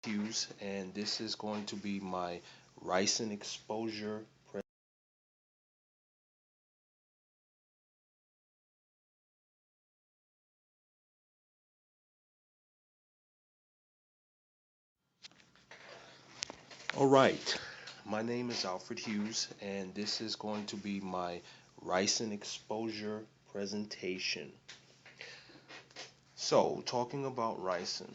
Hughes, and this is going to be my ricin exposure. All right, my name is Alfred Hughes, and this is going to be my ricin exposure presentation. So, talking about ricin.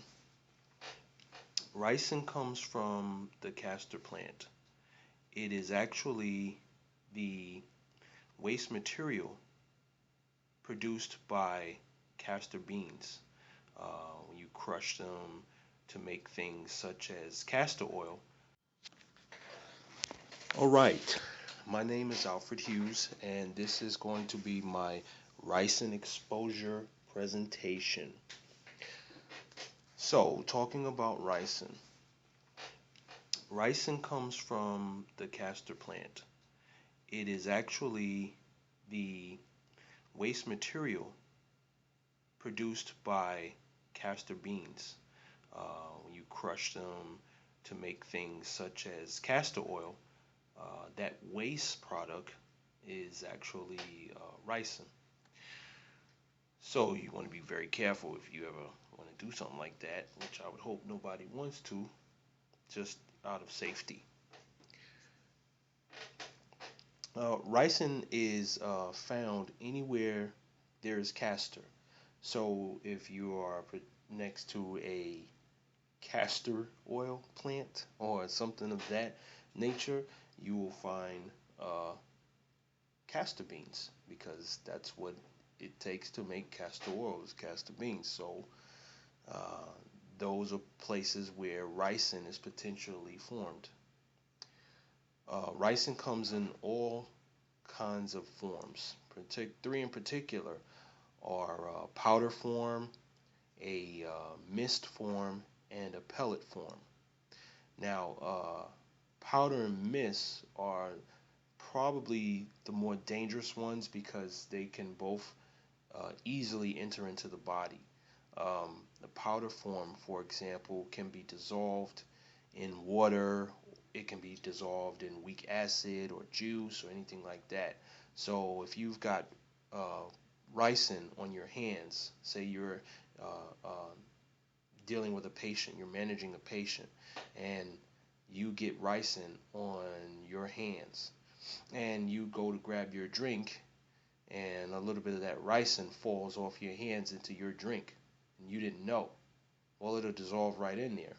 Ricin comes from the castor plant. It is actually the waste material produced by castor beans. When you crush them to make things such as castor oil. All right, my name is Alfred Hughes, and this is going to be my ricin exposure presentation. So, talking about ricin. Ricin comes from the castor plant. It is actually the waste material produced by castor beans. When you crush them to make things such as castor oil, that waste product is actually ricin. So you want to be very careful if you ever want to do something like that, which I would hope nobody wants to, just out of safety. Ricin is found anywhere there is castor. So if you are next to a castor oil plant or something of that nature, you will find uh, castor beans because that's what it takes to make castor oil is castor beans. So uh, those are places where ricin is potentially formed. Ricin comes in all kinds of forms. Three in particular are powder form, a mist form, and a pellet form. Now, powder and mist are probably the more dangerous ones because they can both easily enter into the body. The powder form, for example, can be dissolved in water. It can be dissolved in weak acid or juice or anything like that. So if you've got uh, ricin on your hands, say you're uh, uh, dealing with a patient, you're managing a patient, and you get ricin on your hands, and you go to grab your drink, and a little bit of that ricin falls off your hands into your drink, and you didn't know. Well, it'll dissolve right in there,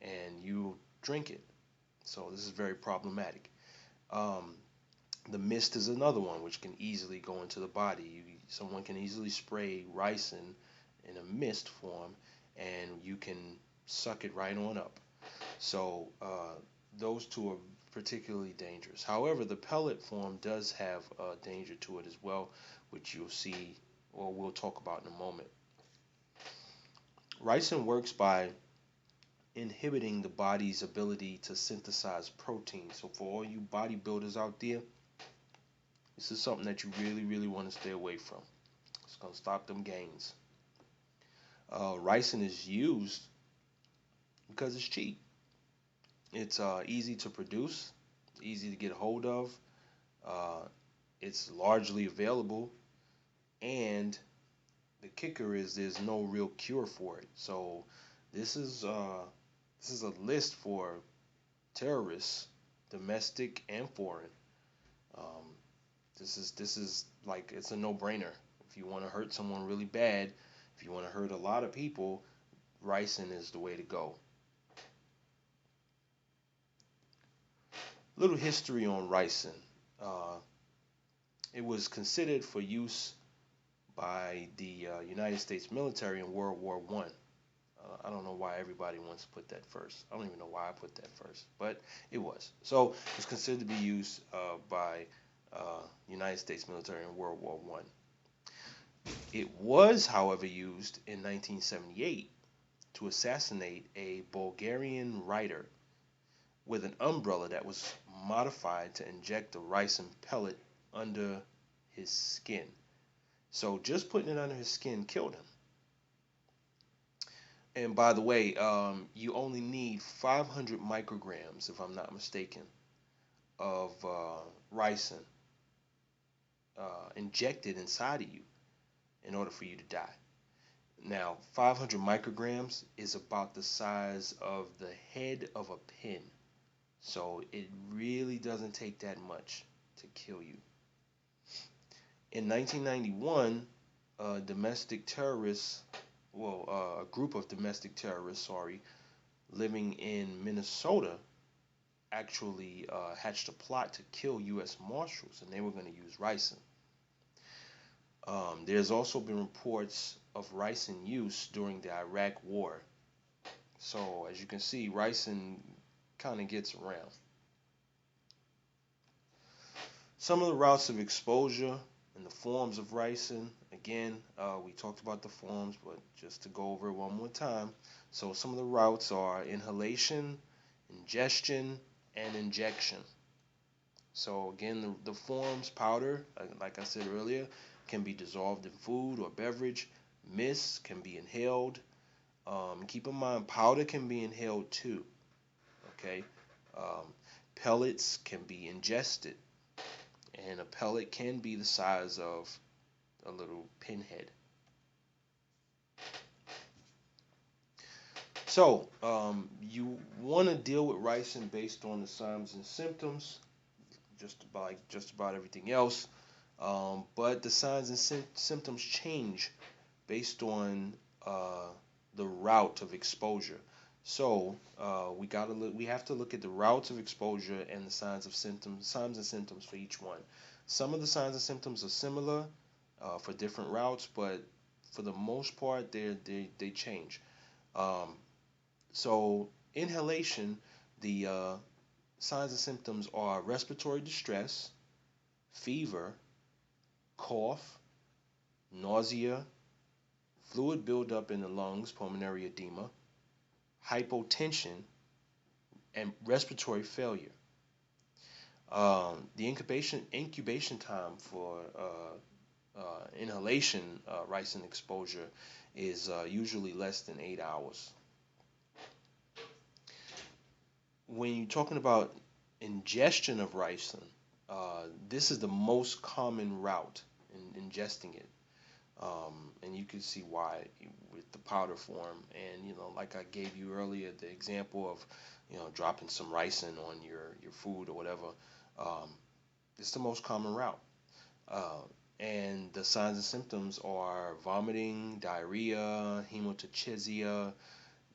and you drink it. So this is very problematic. Um, the mist is another one which can easily go into the body. Someone can easily spray ricin in a mist form, and you can suck it right on up. So those two are particularly dangerous. However, the pellet form does have danger to it as well, which you'll see or we'll talk about in a moment. Ricin works by inhibiting the body's ability to synthesize protein. So for all you bodybuilders out there, this is something that you really, really want to stay away from. It's going to stop them gains. Ricin is used because it's cheap. It's easy to produce, easy to get a hold of. Uh, it's largely available, and the kicker is there's no real cure for it. So this is uh, this is a list for terrorists, domestic and foreign. Um, this is like it's a no-brainer. If you want to hurt someone really bad, if you want to hurt a lot of people, ricin is the way to go. Little history on ricin. Uh, it was considered for use by the United States military in World War One. I don't know why everybody wants to put that first. I don't even know why I put that first, but it was. So it's considered to be used by United States military in World War One. It was, however, used in 1978 to assassinate a Bulgarian writer with an umbrella that was modified to inject a ricin pellet under his skin. So just putting it under his skin killed him. And by the way, you only need 500 micrograms, if I'm not mistaken, of ricin injected inside of you in order for you to die. Now, 500 micrograms is about the size of the head of a pin. So it really doesn't take that much to kill you. In 1991, domestic terrorists, a group of domestic terrorists, sorry, living in Minnesota actually hatched a plot to kill U.S. Marshals, and they were going to use ricin. There's also been reports of ricin use during the Iraq War. So as you can see, ricin kind of gets around. Some of the routes of exposure and the forms of ricin. Again, we talked about the forms, but just to go over it one more time. So some of the routes are inhalation, ingestion, and injection. So again, the forms, powder, like I said earlier, can be dissolved in food or beverage. Mist can be inhaled. Keep in mind, powder can be inhaled too. Okay, pellets can be ingested, and a pellet can be the size of a little pinhead. So you want to deal with ricin based on the signs and symptoms, just about everything else. But the signs and symptoms change based on the route of exposure. So we have to look at the routes of exposure and the signs and symptoms for each one. Some of the signs and symptoms are similar for different routes, but for the most part, they change. Um, so inhalation, the signs and symptoms are respiratory distress, fever, cough, nausea, fluid buildup in the lungs, pulmonary edema, hypotension, and respiratory failure. The incubation time for inhalation ricin exposure is usually less than 8 hours. When you're talking about ingestion of ricin, this is the most common route in ingesting it. And you can see why with the powder form. And like I gave you earlier, the example of dropping some ricin on your food or whatever. Um, it's the most common route. Uh, and the signs and symptoms are vomiting, diarrhea, hematochezia,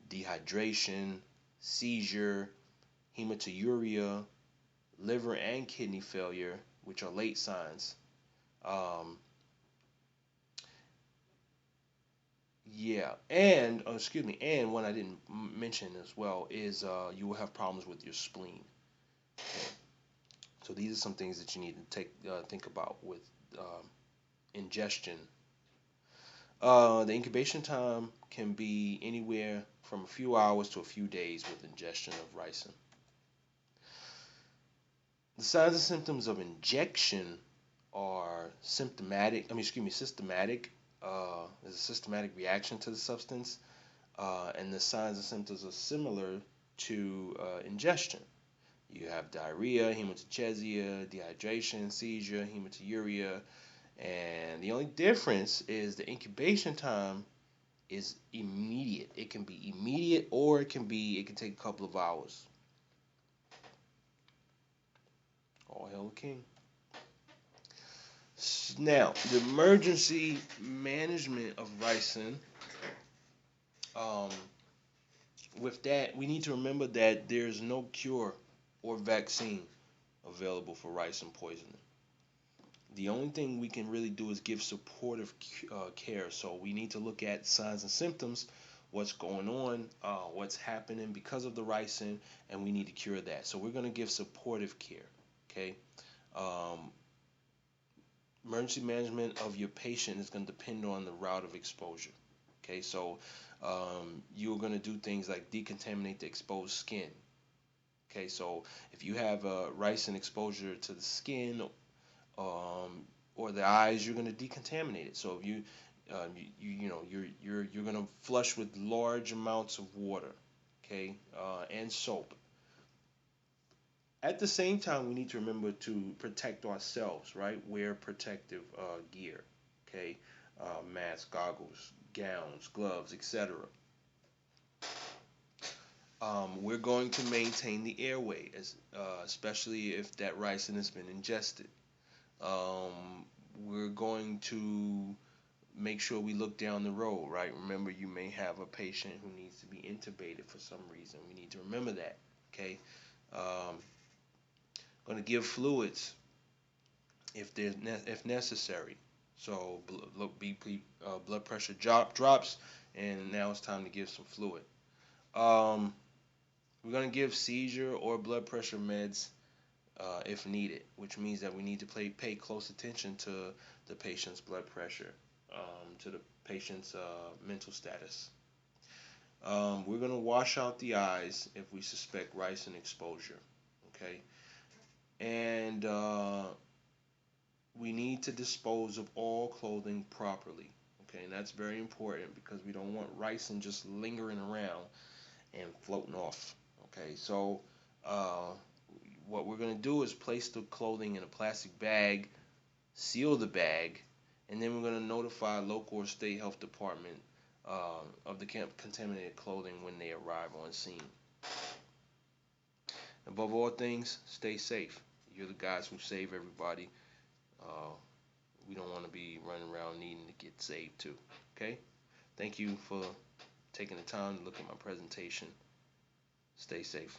dehydration, seizure, hematuria, liver and kidney failure, which are late signs. Um, Yeah, and excuse me, and one I didn't mention as well is you will have problems with your spleen. Okay, so these are some things that you need to think about with ingestion. The incubation time can be anywhere from a few hours to a few days with ingestion of ricin. The signs and symptoms of injection are symptomatic. I mean, excuse me, systematic. There's a systematic reaction to the substance, and the signs and symptoms are similar to ingestion. You have diarrhea, hematochezia, dehydration, seizure, hematuria, and the only difference is the incubation time is immediate. It can be immediate, or it can take a couple of hours. All hail the king. Now, the emergency management of ricin. Um, with that, we need to remember that there's no cure or vaccine available for ricin poisoning. The only thing we can really do is give supportive care. So we need to look at signs and symptoms, what's going on, what's happening because of the ricin, and we need to cure that. So we're going to give supportive care. Okay. Um, Emergency management of your patient is going to depend on the route of exposure. Okay, so you're going to do things like decontaminate the exposed skin. Okay, so if you have a ricin exposure to the skin or the eyes, you're going to decontaminate it. So if you You're gonna flush with large amounts of water, okay, and soap. At the same time, we need to remember to protect ourselves, right? Wear protective gear, okay, masks, goggles, gowns, gloves, etc. We're going to maintain the airway, especially if that ricin has been ingested. We're going to make sure we look down the road, right? Remember, you may have a patient who needs to be intubated for some reason. We need to remember that, okay? Um, going to give fluids if necessary. So BP, blood pressure drops, and now it's time to give some fluid. Um, we're going to give seizure or blood pressure meds if needed, which means that we need to pay close attention to the patient's blood pressure, to the patient's mental status. We're going to wash out the eyes if we suspect ricin exposure. Okay, and we need to dispose of all clothing properly. Okay, and that's very important because we don't want ricin just lingering around and floating off. Okay, so uh, what we're going to do is place the clothing in a plastic bag, seal the bag, and then we're going to notify local or state health department of the contaminated clothing when they arrive on scene. Above all things, stay safe. You're the guys who save everybody. Uh, we don't want to be running around needing to get saved too. Okay? Thank you for taking the time to look at my presentation. Stay safe.